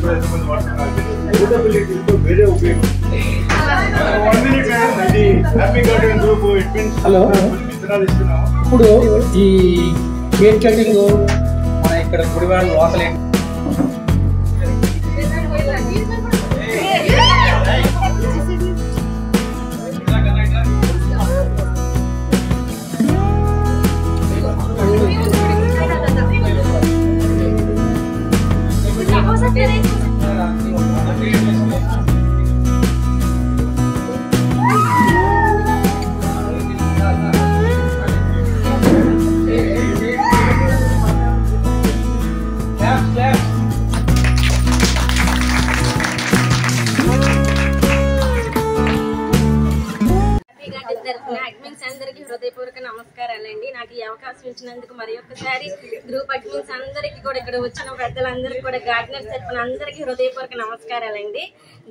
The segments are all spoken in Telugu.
హలో, ఇప్పుడు ఈ కేక్ కటింగ్ మన ఇక్కడ గుడివాడ లోకల్ అడ్మిన్స్ అందరికి హృదయపూర్వక నమస్కారాలండి. నాకు ఈ అవకాశం ఇచ్చినందుకు మరి ఒక్కసారి గ్రూప్ అడ్మిన్స్ అందరికి కూడా, ఇక్కడ వచ్చిన పెద్దలందరికీ కూడా, గార్డెనర్స్ తరపున అందరికి హృదయపూర్వక నమస్కారాలండి.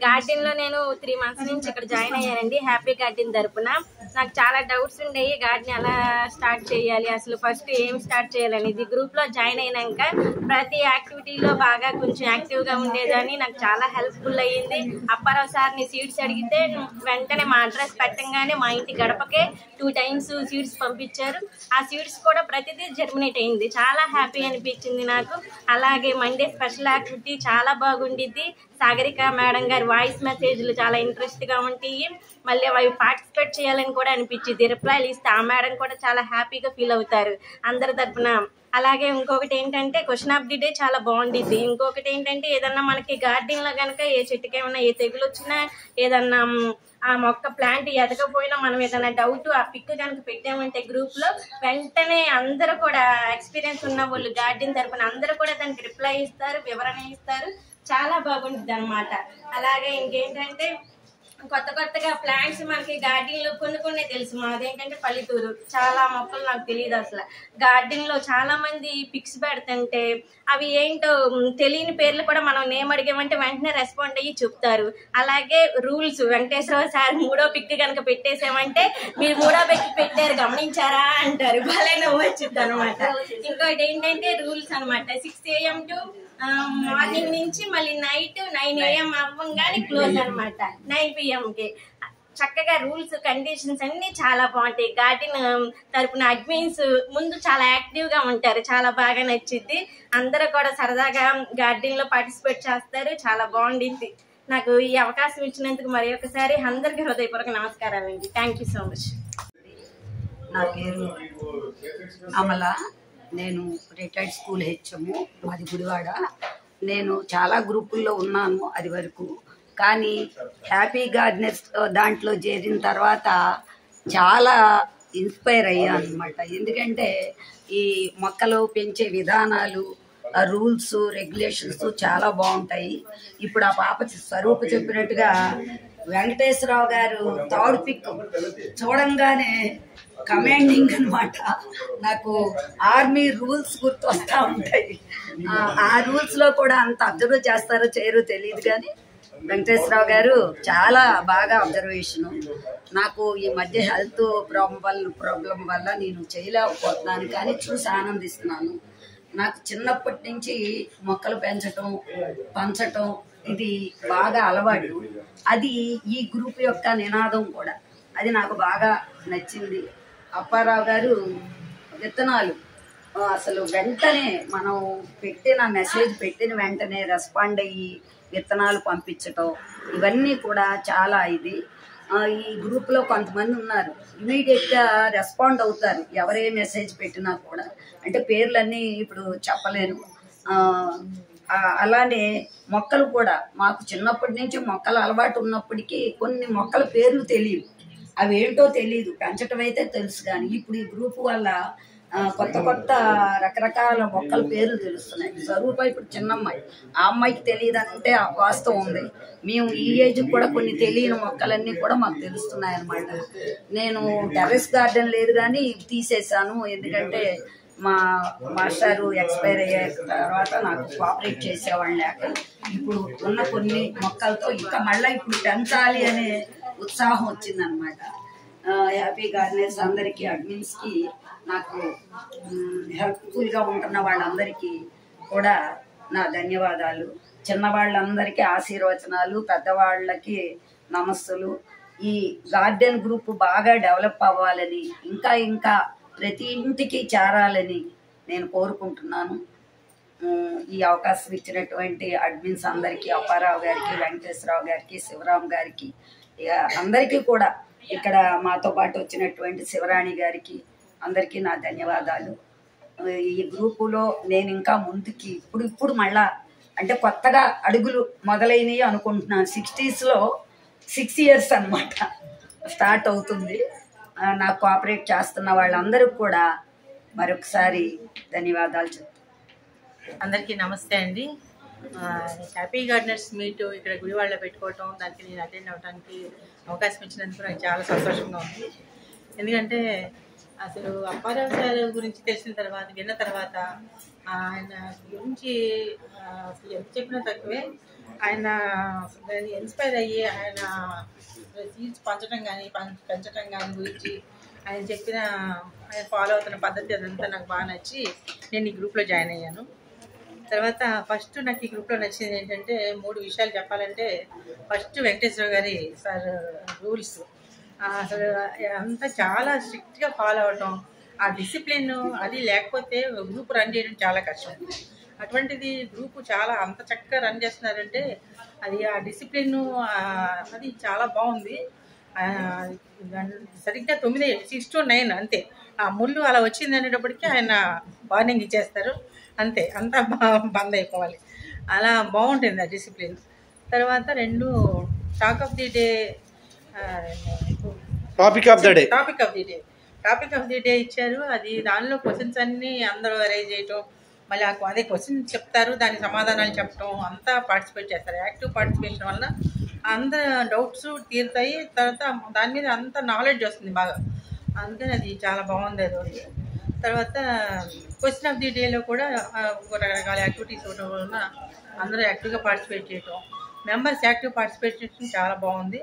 గార్డెన్ లో నేను 3 months నుంచి ఇక్కడ జాయిన్ అయ్యానండి, హ్యాపీ గార్డెన్ తరపున. నాకు చాలా డౌట్స్ ఉండేవి, గార్డెన్ ఎలా స్టార్ట్ చేయాలి, అసలు ఫస్ట్ ఏం స్టార్ట్ చేయాలని. ఇది గ్రూప్ లో జాయిన్ అయినాక ప్రతి యాక్టివిటీలో బాగా కొంచెం యాక్టివ్ గా ఉండేదని నాకు చాలా హెల్ప్ఫుల్ అయ్యింది. అప్పారావు సార్ని సీడ్స్ అడిగితే వెంటనే మా అడ్రస్ పెట్టంగానే మా ఇంటి గడపకే 2 times సీడ్స్ పంపించారు. ఆ సీడ్స్ కూడా ప్రతిదీ జర్మినేట్ అయింది. చాలా హ్యాపీ అనిపించింది నాకు. అలాగే మండే స్పెషల్ యాక్టివిటీ చాలా బాగుండిద్ది. సాగరిక మేడం గారి వాయిస్ మెసేజ్లు చాలా ఇంట్రెస్ట్ గా ఉంటాయి. మళ్ళీ అవి పార్టిసిపేట్ చేయాలని కూడా అనిపించింది. రిప్లైలు ఇస్తే ఆ మేడం కూడా చాలా హ్యాపీగా ఫీల్ అవుతారు అందరి తరఫున. అలాగే ఇంకొకటి ఏంటంటే క్వశ్చన్ ఆఫ్ ది డే చాలా బాగుండిద్ది. ఇంకొకటి ఏంటంటే ఏదన్నా మనకి గార్డెన్ లో కనుక ఏ చెట్టుకి ఏమన్నా ఏ తెగులు వచ్చినా, ఏదన్నా ఆ మొక్క ప్లాంట్ ఎదకపోయినా, మనం ఏదైనా డౌట్ ఆ పిక్ కనుక పెట్టామంటే గ్రూప్ లో వెంటనే అందరూ కూడా, ఎక్స్పీరియన్స్ ఉన్న వాళ్ళు గార్డెన్ తరపున అందరూ కూడా దానికి రిప్లై ఇస్తారు, వివరణ ఇస్తారు. చాలా బాగుంటుంది అన్నమాట. అలాగే ఇంకేంటంటే కొత్తగా ప్లాంట్స్ మనకి గార్డెన్ లో కొన్ని తెలుసు. మాదేంటంటే పల్లెటూరు, చాలా మొక్కలు నాకు తెలియదు అసలు. గార్డెన్ లో చాలా మంది పిక్స్ పెడుతుంటే అవి ఏంటో తెలియని పేర్లు కూడా మనం నేమ్ అడిగామంటే వెంటనే రెస్పాండ్ అయ్యి చెప్తారు. అలాగే రూల్స్, వెంకటేశ్వర సార్ 3వ పిక్ కనుక పెట్టేసామంటే మీరు 3వ పిక్ పెట్టారు గమనించారా అంటారు. భలే నవ్వొచ్చుద్ది అనమాట. ఇంకోటి ఏంటంటే రూల్స్ అనమాట. 6 AM టు మార్నింగ్ నుంచి మళ్ళీ నైట్ 9 AM అవ్వంగానే క్లోజ్ అనమాట, 9 PM కి. చక్కగా రూల్స్, కండిషన్స్ అన్ని చాలా బాగుంటాయి. గార్డెన్ తరపున అడ్మిన్స్ ముందు చాలా యాక్టివ్ గా ఉంటారు, చాలా బాగా నచ్చింది. అందరూ కూడా సరదాగా గార్డెన్ లో పార్టిసిపేట్ చేస్తారు, చాలా బాగుండింది. నాకు ఈ అవకాశం ఇచ్చినందుకు మరి ఒకసారి అందరికి హృదయపూర్వక నమస్కారాలండి. Thank you so much. నా పేరు అమల, నేను రిటైర్డ్ స్కూల్ హెచ్ఎం, మాది గుడివాడ. నేను చాలా గ్రూపుల్లో ఉన్నాను అది వరకు, కానీ హ్యాపీ గార్డెనర్స్ దాంట్లో చేరిన తర్వాత చాలా ఇన్స్పైర్ అయ్యాను అనమాట. ఎందుకంటే ఈ మొక్కలు పెంచే విధానాలు, రూల్స్, రెగ్యులేషన్స్ చాలా బాగుంటాయి. ఇప్పుడు ఆ పాప స్వరూప చెప్పినట్టుగా వెంకటేశ్వరరావు గారు థర్డ్ పిక్ చూడంగానే కమాండింగ్ అనమాట. నాకు ఆర్మీ రూల్స్ గుర్తొస్తా ఉంటాయి. ఆ రూల్స్ లో కూడా అంత అబ్జర్వ్ చేస్తారో చేయరో తెలియదు, కానీ వెంకటేశ్వరరావు గారు చాలా బాగా అబ్జర్వేషను. నాకు ఈ మధ్య హెల్త్ ప్రాబ్లం వల్ల నేను చేయలేకపోతున్నాను, కానీ చూసి ఆనందిస్తున్నాను. నాకు చిన్నప్పటి నుంచి మొక్కలు పెంచటం, పంచటం ఇది బాగా అలవాటు. అది ఈ గ్రూప్ యొక్క నినాదం కూడా, అది నాకు బాగా నచ్చింది. అప్పారావు గారు విత్తనాలు అసలు వెంటనే మనం పెట్టిన మెసేజ్ పెట్టిన వెంటనే రెస్పాండ్ అయ్యి విత్తనాలు పంపించటం, ఇవన్నీ కూడా చాలా ఇది. ఈ గ్రూప్లో కొంతమంది ఉన్నారు, ఇమీడియట్గా రెస్పాండ్ అవుతారు ఎవరే మెసేజ్ పెట్టినా కూడా. అంటే పేర్లన్నీ ఇప్పుడు చెప్పలేను. అలానే మొక్కలు కూడా మాకు చిన్నప్పటి నుంచి మొక్కలు అలవాటు ఉన్నప్పటికీ కొన్ని మొక్కల పేర్లు తెలియదు, అవి ఏంటో తెలియదు, పెంచటం అయితే తెలుసు. కానీ ఇప్పుడు ఈ గ్రూప్ వల్ల కొత్త రకరకాల మొక్కల పేర్లు తెలుస్తున్నాయి. స్వరూప ఇప్పుడు చిన్నమ్మాయి, ఆ అమ్మాయికి తెలియదు అంటే వాస్తవం ఉంది. మేము ఈ ఏజ్ కూడా కొన్ని తెలియని మొక్కలన్నీ కూడా మాకు తెలుస్తున్నాయి అన్నమాట. నేను టెర్రస్ గార్డెన్ లేదు కానీ తీసేసాను, ఎందుకంటే మా మాస్టారు ఎక్స్పైర్ అయ్యే తర్వాత నాకు కోఆపరేట్ చేసేవాళ్ళు లేక ఇప్పుడు ఉన్న కొన్ని మొక్కలతో ఇంకా మళ్ళీ ఇప్పుడు పెంచాలి అనే ఉత్సాహం వచ్చిందనమాట. హ్యాపీ గార్డెనర్స్ అందరికీ, అడ్మిన్స్కి, నాకు హెల్ప్ఫుల్గా ఉంటున్న వాళ్ళందరికీ కూడా నా ధన్యవాదాలు. చిన్నవాళ్ళందరికీ ఆశీర్వచనాలు, పెద్దవాళ్ళకి నమస్సులు. ఈ గార్డెన్ గ్రూప్ బాగా డెవలప్ అవ్వాలని, ఇంకా ఇంకా ప్రతి ఇంటికి చేరాలని నేను కోరుకుంటున్నాను. ఈ అవకాశం ఇచ్చినటువంటి అడ్మిన్స్ అందరికీ, అప్పారావు గారికి, వెంకటేశ్వరరావు గారికి, శివరాం గారికి, అందరికీ కూడా ఇక్కడ మాతో పాటు వచ్చినటువంటి శివరాణి గారికి అందరికీ నా ధన్యవాదాలు. ఈ గ్రూపులో నేను ఇంకా ముందుకి ఇప్పుడు మళ్ళా అంటే కొత్తగా అడుగులు మొదలైనవి అనుకుంటున్నాను. 60sలో 6 years అన్నమాట స్టార్ట్ అవుతుంది. నాకు కోఆపరేట్ చేస్తున్న వాళ్ళందరికీ కూడా మరొకసారి ధన్యవాదాలు చెప్తాను. అందరికీ నమస్తే అండి. హ్యాపీ గార్డెనర్స్ మీట్ ఇక్కడ గుడివాడలో పెట్టుకోవటం, దానికి నేను అటెండ్ అవ్వడానికి అవకాశం ఇచ్చినందుకు నాకు చాలా సంతోషంగా ఉంది. ఎందుకంటే అసలు అప్పారావు సార్ గురించి విన్న తర్వాత ఆయన గురించి అసలు ఎంత చెప్పినా తక్కువే. ఆయన ఇన్స్పైర్ అయ్యి ఆయన సీడ్స్ పెంచడం కానీ గురించి ఆయన చెప్పిన ఆయన ఫాలో అవుతున్న పద్ధతి అదంతా నాకు బాగా నచ్చి నేను ఈ గ్రూప్లో జాయిన్ అయ్యాను. తర్వాత ఫస్ట్ నాకు ఈ గ్రూప్లో నచ్చింది ఏంటంటే 3 విషయాలు చెప్పాలంటే, ఫస్ట్ వెంకటేశ్వర గారి సార్ రూల్స్ అసలు అంతా చాలా స్ట్రిక్ట్గా ఫాలో అవటం, ఆ డిసిప్లిన్ అది లేకపోతే గ్రూప్ రన్ చేయడం చాలా కష్టం. అటువంటిది గ్రూపు చాలా అంత చక్కగా రన్ చేస్తున్నారంటే అది ఆ డిసిప్లిన్ అది చాలా బాగుంది. సరిగ్గా 6 to 9 అంతే. ఆ ముళ్ళు అలా వచ్చింది అనేటప్పటికీ ఆయన వార్నింగ్ ఇచ్చేస్తారు, అంతే, అంతా బంద్ అయిపోవాలి. అలా బాగుంటుంది ఆ డిసిప్లిన్. తర్వాత 2 టాపిక్ ఆఫ్ ది డే ఇచ్చారు. అది దానిలో క్వశ్చన్స్ అన్నీ అందరూ రైజ్ చేయటం, మళ్ళీ అదే క్వశ్చన్ చెప్తారు, దానికి సమాధానాలు చెప్పడం, అంతా పార్టిసిపేట్ చేస్తారు. యాక్టివ్ పార్టిసిపేషన్ వల్ల అందరు డౌట్స్ తీరుతాయి. తర్వాత దాని మీద అంత నాలెడ్జ్ వస్తుంది బాగా, అందుకని అది చాలా బాగుంది అది. తర్వాత క్వశ్చన్ ఆఫ్ ది డేలో కూడా రకరకాల యాక్టివిటీస్ వల్ల అందరూ యాక్టివ్గా పార్టిసిపేట్ చేయటం, మెంబర్స్ యాక్టివ్ పార్టిసిపేట్ చేయడం చాలా బాగుంది.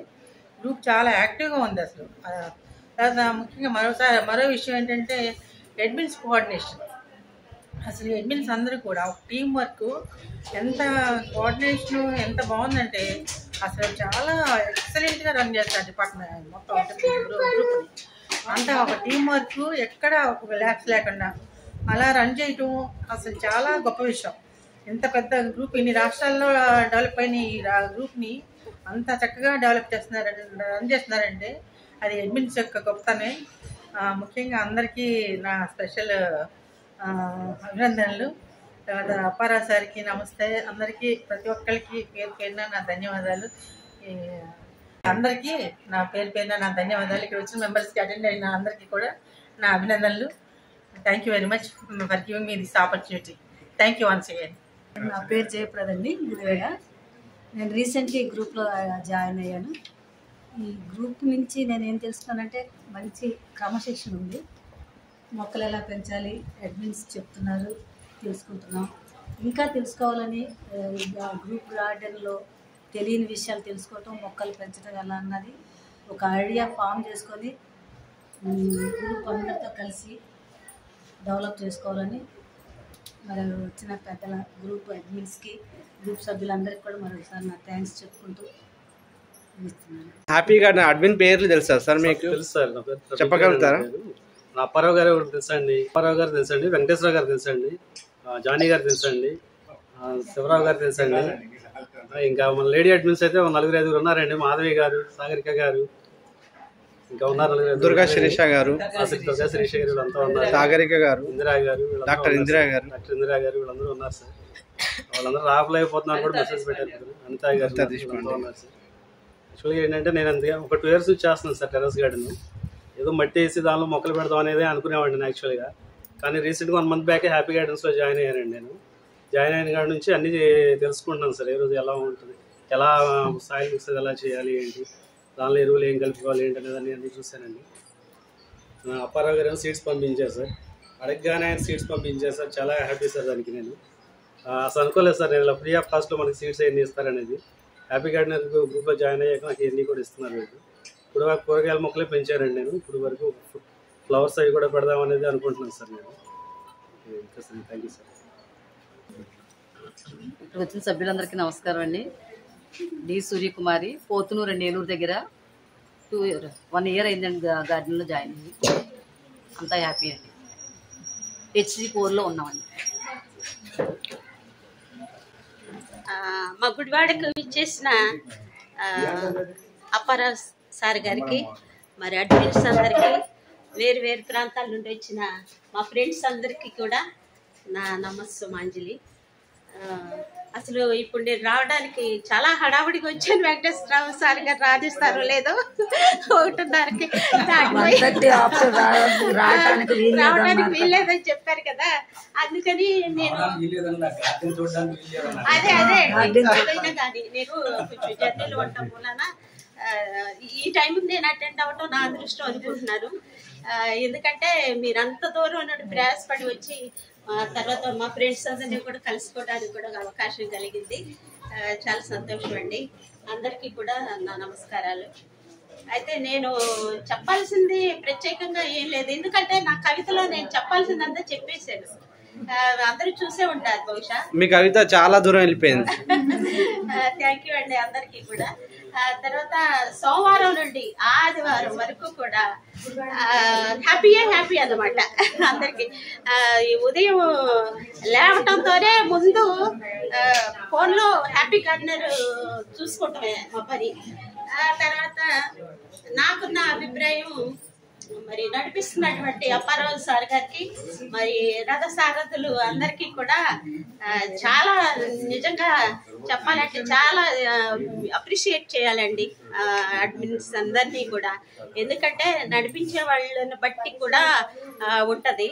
గ్రూప్ చాలా యాక్టివ్గా ఉంది అసలు. తర్వాత ముఖ్యంగా మరో విషయం ఏంటంటే అడ్మిన్స్ కోఆర్డినేషన్. అసలు అడ్మిన్స్ అందరూ కూడా టీం వర్క్ ఎంత కోఆర్డినేషన్ ఎంత బాగుందంటే అసలు చాలా ఎక్సలెంట్గా రన్ చేస్తారు డిపార్ట్మెంట్ మొత్తం గ్రూప్ని అంతా. ఒక టీం వర్క్ ఎక్కడ ఒక ల్యాబ్స్ లేకుండా అలా రన్ చేయటం అసలు చాలా గొప్ప విషయం. ఇంత పెద్ద గ్రూప్ ఇన్ని రాష్ట్రాల్లో డెవలప్ అయిన ఈ గ్రూప్ని అంత చక్కగా రన్ చేస్తున్నారంటే అది అడ్మిన్స్ యొక్క గొప్పతనే. ముఖ్యంగా అందరికీ నా స్పెషల్ అభినందనలు. తర్వాత అప్పారావు సార్కి నమస్తే. అందరికీ ప్రతి ఒక్కరికి పేరు పేరున నా ధన్యవాదాలు. అందరికీ నా పేరున నా ధన్యవాదాలు. ఇక్కడ వచ్చిన మెంబర్స్కి అటెండ్ అయిన అందరికీ కూడా నా అభినందనలు. Thank you very much for giving me this opportunity. Thank you once again. నా పేరు జయప్రద అండి, గుడివాడ. నేను రీసెంట్గా ఈ గ్రూప్లో జాయిన్ అయ్యాను. ఈ గ్రూప్ నుంచి నేను ఏం తెలుసుకున్నానంటే మంచి క్రమశిక్షణ ఉంది. మొక్కలు ఎలా పెంచాలి అడ్మిన్స్ చెప్తున్నారు, తెలుసుకుంటున్నాం. ఇంకా తెలుసుకోవాలని గ్రూప్ గార్డెన్లో తెలియని విషయాలు తెలుసుకోవటం, మొక్కలు పెంచడం ఎలా అన్నది ఒక ఐడియా ఫామ్ చేసుకొని గ్రూప్ అందరితో కలిసి డెవలప్ చేసుకోవాలని మరి వచ్చిన పెద్దల గ్రూప్ అడ్మిన్స్కి, గ్రూప్ సభ్యులందరికీ కూడా మరొకసారి నా థ్యాంక్స్ చెప్పుకుంటూ ఇస్తున్నాను. హ్యాపీ గార్డెన్ అడ్మిన్ పేర్లు తెలుసా సార్ మీకు? తెలుసు సార్, చెప్పగలుగుతారా? అప్పారావు గారు తెలుసండి, వెంకటేశ్వర గారు తెలుసండి, జానీ గారు తెలుసండి, శివరావు గారు తెలుసండి. ఇంకా మన లేడీ అడ్మిన్స్ అయితే 4-5 ఉన్నారండి. మాధవి గారు, సాగరిక గారు, ఇంకా ఉన్నారు. దుర్గా శిరీష గారు, వీళ్ళంతా ఉన్నారు. సాగరిక గారు, ఇందిరా గారు, డాక్టర్ ఇందిరా గారు వీళ్ళందరూ ఉన్నారు సార్. వాళ్ళందరూ రాపలేకపోతున్నారు కూడా మెసేజ్ పెట్టారు. అనితా గారు ఉన్నారు సార్. యాక్చువల్గా ఏంటంటే నేను అంతే ఒక 2 years చేస్తున్నాను సార్ టెర్రస్ గార్డెన్. ఏదో మట్టి వేసి దానిలో మొక్కలు పెడదాం అనేది అనుకునేవాడిని యాక్చువల్గా. కానీ రీసెంట్గా 1 month బ్యాకే హ్యాపీ గార్డెన్స్లో జాయిన్ అయ్యానండి. నేను జాయిన్ అయిన కాడి నుంచి అన్నీ తెలుసుకుంటున్నాను సార్. ఏ రోజు ఎలా ఉంటుంది, ఎలా సాయిల్ మిక్స్ ఎలా చేయాలి, ఏంటి దానిలో ఎరువులు ఏం కలుపుకోవాలి ఏంటి అనేది అన్నీ చూశానండి. అప్పారావు గారు సీడ్స్ పంపించారు సార్. అడగగానే ఆయన సీడ్స్ పంపించారు సార్. చాలా హ్యాపీ సార్ దానికి. నేను అసలు అనుకోలేదు సార్ నేను ఇలా ఫ్రీ ఆఫ్ కాస్ట్లో మనకి సీడ్స్ ఎన్ని ఇస్తారనేది. హ్యాపీ గార్డెనర్ గ్రూప్లో జాయిన్ అయ్యాక నాకు ఎన్ని కూడా ఇస్తున్నారు వీళ్ళు. ఇప్పుడు కూరగాయల మొక్కలే పెంచారండి నేను. ఇప్పుడు వరకు ఫ్లవర్స్ అవి కూడా పెడదామనేది అనుకుంటున్నాను సార్ నేను. ఇంకా సార్ థ్యాంక్ యూ సార్. ఇక్కడ వచ్చిన సభ్యులందరికీ నమస్కారం అండి. డి సూర్యకుమారి, పోతునూరు అండి, ఏలూరు దగ్గర. 1 year అయిందండి గార్డెన్లో జాయిన్ అయ్యి. అంతా హ్యాపీ అండి. HC4లో ఉన్నామండి. మా గుడివాడకు ఇచ్చేసిన అప్పారావు సార్ గారికి, మరి అడ్మిన్స్ అందరికీ, వేరు వేరు ప్రాంతాల నుండి వచ్చిన మా ఫ్రెండ్స్ అందరికీ కూడా నా నమస్సుమాంజలి. అసలు ఇప్పుడు నేను రావడానికి చాలా హడావుడిగా వచ్చాను. వెంకటేశ్వరరావు సార్ గారు రాధిస్తారో లేదో 1:30కి రావడానికి వీల్లేదని చెప్పారు కదా, అందుకని నేను అదే ఏదైనా కానీ నేను కొంచెం జర్నీలో ఉండటం మూలన ఈ టైంకి నేను అటెండ్ అవ్వటం నా అదృష్టం అనుకుంటున్నాను. ఎందుకంటే మీరు అంత దూరం నుండి ప్రయాసపడి వచ్చి తర్వాత మా ఫ్రెండ్స్ అందరినీ కూడా కలుసుకోవడానికి కూడా అవకాశం కలిగింది. చాలా సంతోషం అండి. అందరికీ కూడా నా నమస్కారాలు. అయితే నేను చెప్పాల్సింది ప్రత్యేకంగా ఏం లేదు, ఎందుకంటే నా కవితలో నేను చెప్పాల్సిందంతా చెప్పేశాను. అందరూ చూసే ఉంటారు బహుశా. మీ కవిత చాలా దూరం వెళ్ళిపోయింది. థ్యాంక్ యూ అండి అందరికీ కూడా. తర్వాత సోమవారం నుండి ఆదివారం వరకు కూడా హ్యాపీ అన్నమాట అందరికి. ఈ ఉదయం లేవటంతోనే ముందు ఫోన్లో హ్యాపీ గార్డెనర్ చూసుకోవటమే మా పని. తర్వాత నాకున్న అభిప్రాయం, మరి నడిపిస్తున్నటువంటి అప్పారావు సార్ గారికి, మరి రథసారథులు అందరికీ కూడా చాలా నిజంగా చెప్పాలంటే చాలా అప్రిషియేట్ చేయాలండి అడ్మిన్స్ అందరినీ కూడా. ఎందుకంటే నడిపించే వాళ్ళని బట్టి కూడా ఉంటది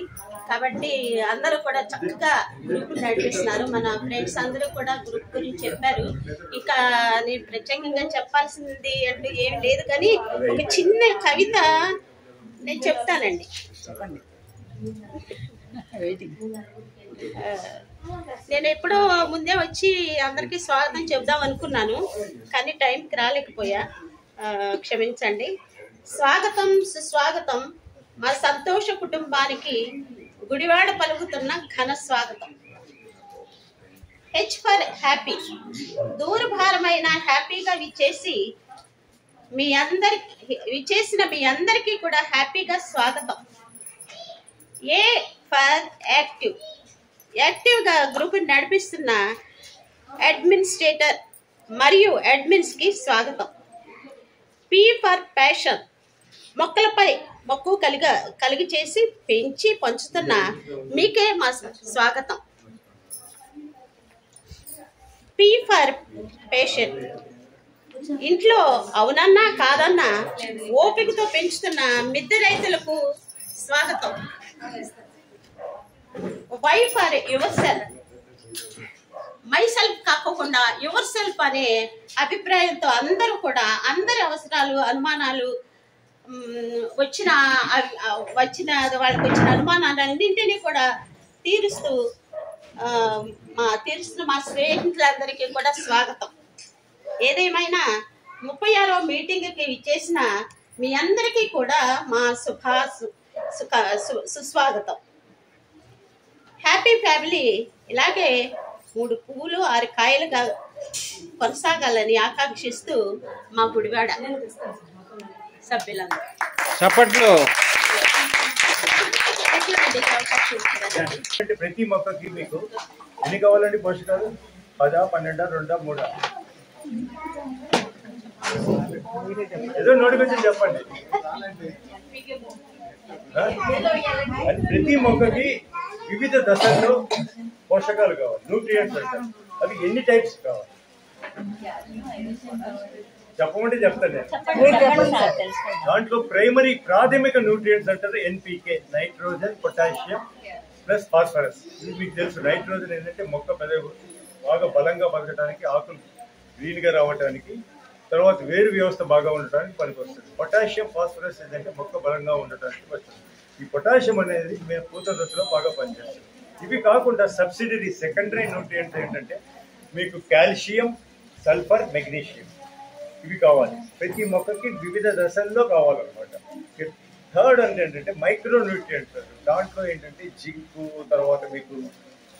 కాబట్టి అందరూ కూడా చక్కగా గ్రూప్ నడిపిస్తున్నారు. మన ఫ్రెండ్స్ అందరూ కూడా గ్రూప్ గురించి చెప్పారు. ఇక నేను ప్రత్యేకంగా చెప్పాల్సింది అంటే ఏం లేదు, కానీ ఒక చిన్న కవిత నేను చెప్తానండి. నేను ఎప్పుడో ముందే వచ్చి అందరికీ స్వాగతం చెప్దాం అనుకున్నాను, కానీ టైంకి రాలేకపోయా, క్షమించండి. స్వాగతం సుస్వాగతం మా సంతోష కుటుంబానికి గుడివాడ పలుకుతున్న ఘన స్వాగతం. హెచ్ ఫర్ హ్యాపీ, దూరభారమైన హ్యాపీగా విచ్చేసిన మీ అందరికీ కూడా హ్యాపీగా స్వాగతం. ఏ ఫర్ యాక్టివ్గా గ్రూప్ నడిపిస్తున్న అడ్మినిస్ట్రేటర్ మరియు అడ్మిన్స్కి స్వాగతం. పి ఫర్ ప్యాషన్, మొక్కలపై మక్కువ కలిగి చేసి పెంచి పంచుతున్న మీకే మా స్వాగతం. పి ఫర్ పేషెంట్, ఇంట్లో అవునన్నా కాదన్నా ఓపికతో పెంచుతున్న మిద్దె రైతులకు స్వాగతం. Why for yourself, myself కాకుండా యువర్ సెల్ఫ్ అనే అభిప్రాయంతో అందరూ కూడా అందరి అవసరాలు అనుమానాలు వచ్చిన వాళ్ళకి వచ్చిన అనుమానాలన్నింటినీ కూడా తీరుస్తున్న మా స్నేహితులందరికీ కూడా స్వాగతం. ఏదేమైనా 36వ మీటింగ్కి ఇచ్చేసిన మీ అందరికీ కూడా మా సుస్వాగతం. హ్యాపీ ఫ్యామిలీ ఇలాగే 3 పువ్వులు 6 కాయలుగా కొనసాగాలని ఆకాంక్షిస్తూ మా గుడివాడ సభ్యులందరూ చప్పట్లు. ప్రతి మొక్కకి మీకు ఎన్ని కావాలండి పోషకాలు? 10, 12, 2, 3? ఏదో నోటికొచ్చి చెప్పండి. ప్రతి మొక్కకి వివిధ దశల్లో పోషకాలు కావాలి, న్యూట్రియంట్స్ అంటారు. అవి ఎన్ని టైప్స్ కావాలి చెప్పమంటే చెప్తాను. దాంట్లో ప్రాథమిక న్యూట్రియంట్స్ అంటారు NPK, nitrogen, potassium plus phosphorus. ఇది మీకు తెలుసు. నైట్రోజన్ ఏంటంటే మొక్క బాగా బలంగా బతకడానికి, ఆకులు గ్రీన్గా రావడానికి, తర్వాత వేరు వ్యవస్థ బాగా ఉండటానికి పనికొస్తుంది. పొటాషియం, ఫాస్ఫరస్ ఏంటంటే మొక్క బలంగా ఉండటానికి వస్తుంది. ఈ పొటాషియం అనేది మేము పూత దశలో బాగా పనిచేస్తుంది. ఇవి కాకుండా సబ్సిడరీ సెకండరీ న్యూట్రియంట్స్ ఏంటంటే మీకు కాల్షియం, సల్ఫర్, మెగ్నీషియం ఇవి కావాలి. ప్రతి మొక్కకి వివిధ దశల్లో కావాలన్నమాట. థర్డ్ అంటే ఏంటంటే మైక్రో న్యూట్రియంట్స్. దాంట్లో ఏంటంటే జింకు, తర్వాత మీకు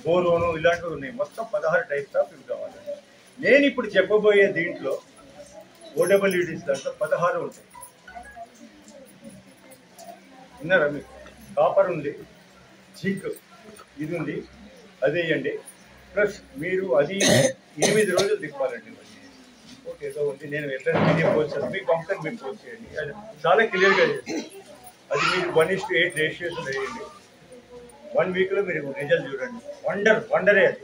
బోరోను ఇలాంటివి ఉన్నాయి. మొత్తం 16 టైప్స్ ఆఫ్ ఇవి కావాలి. నేను ఇప్పుడు చెప్పబోయే దీంట్లో OWDs దాంట్లో 16 ఉంటాయి. విన్నారా మీకు? కాపర్ ఉంది, జింక్ ఇది ఉంది, అది వేయండి. ప్లస్ మీరు అది 8 రోజులు తిప్పాలండి. ఇంకోటి ఏదో ఉంది, నేను ఎట్లా మీడియం పోస్ట్ చేస్తాను, మీకు పంపుతాను, మీరు పోస్ట్ చేయండి. అది చాలా క్లియర్గా చేస్తాను. అది మీరు 1:8 రేషియోస్ వేయండి. 1 వీక్లో మీరు రిజల్ట్ చూడండి. వండరే అది.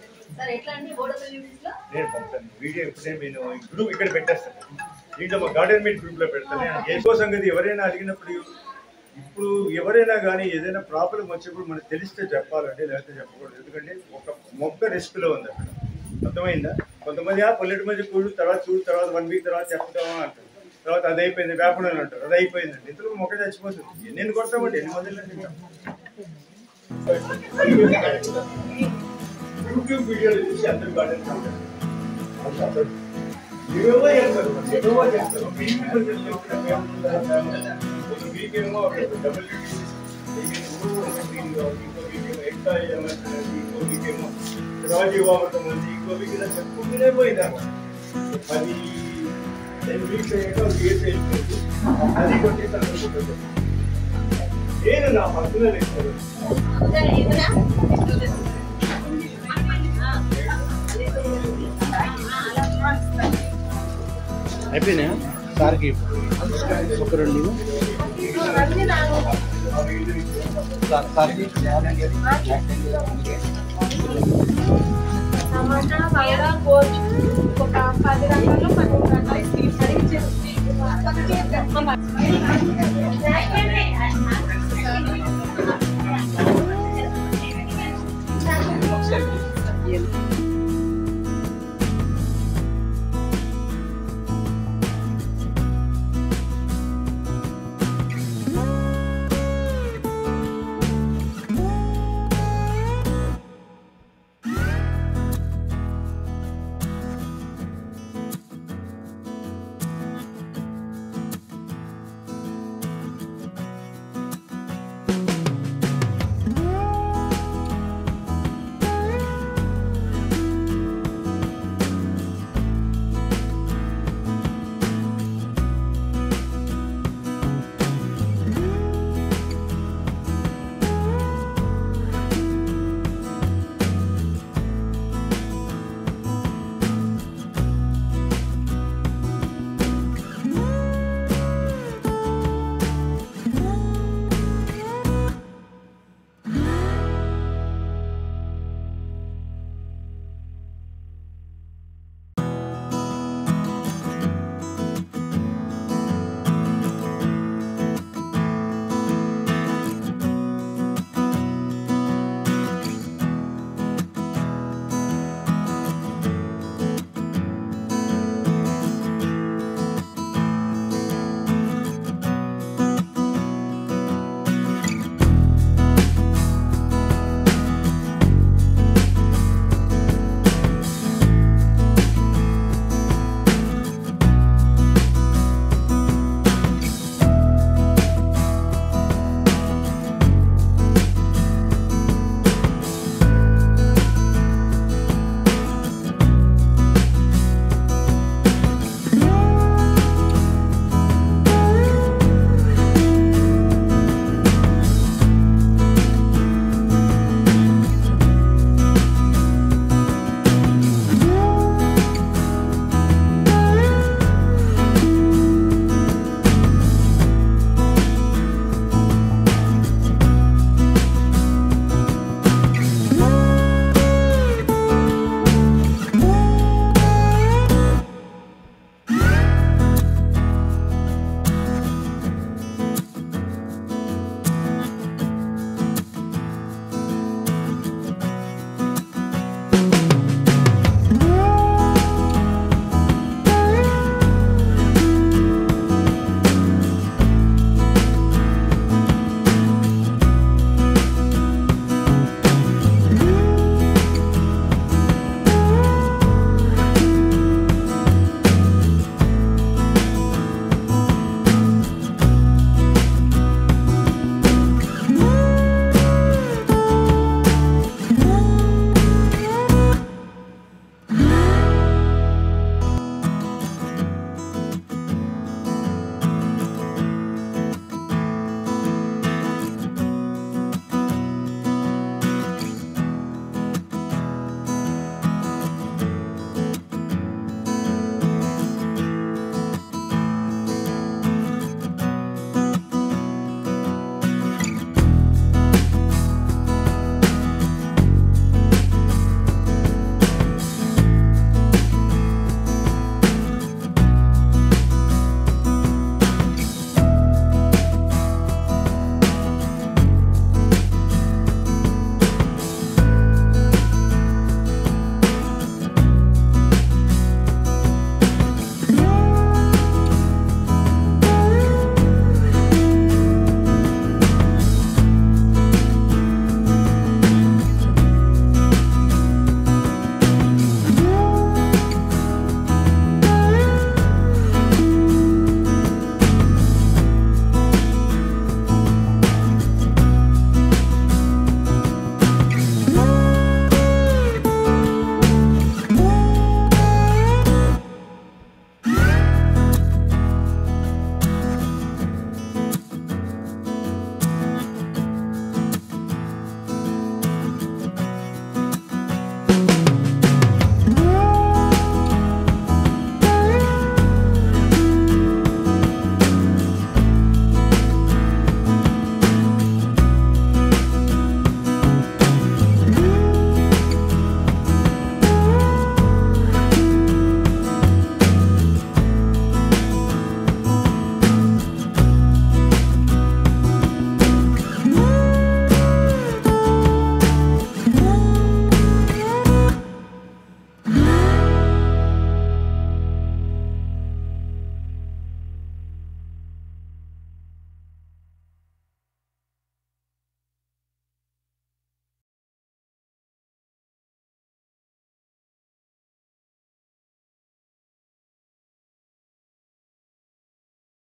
నేను పంపుతాను వీడియో. ఇప్పుడు నేను గ్రూప్ ఇక్కడ పెట్టేస్తాను. దీంట్లో మా గార్డెన్ మీట్ గ్రూప్లో పెడతాను. నేను ఏదో సంగతి ఎవరైనా అడిగినప్పుడు, ఇప్పుడు ఎవరైనా కానీ ఏదైనా ప్రాబ్లం వచ్చినప్పుడు మనకు తెలిస్తే చెప్పాలండి, లేకపోతే చెప్పకూడదు. ఎందుకంటే ఒక మొక్క రిస్క్లో ఉంది అక్కడ. అర్థమైందా? కొంతమంది పొల్లెటి మధ్య కూడు తర్వాత 1 వీక్ తర్వాత చెప్తామా అంటారు. తర్వాత అది అయిపోయింది, వేపడని అంటారు, అది అయిపోయిందండి. ఇంతలో మొక్క చచ్చిపోతుంది. ఎన్ని కొడతామండి, 8 మందులు యూట్యూబ్ వీడియోలు చూసి అందరూ గార్డెన్ ఏవేవో చేస్తారు. ఒక వీక్ ఏమో WTC, ఇంకో వీక్ ఏమో ఎక్స్ట్రా, ఇంకో వీక్ ఏమో రాజీవామృతం ఉంది, ఇంకో వీక్ ఇలా చెప్పుకుంటూనే పోయిందాము. 10 వీక్స్ అయ్యాక గేట్ అయిపోయింది. అది కొట్టేసాను. నేను నా పర్సనల్ అయిపోయినా సార్కి ఒక 2 టమాటా బాగా కోచ్ ఒక 10 రకాలు 15 రకాలు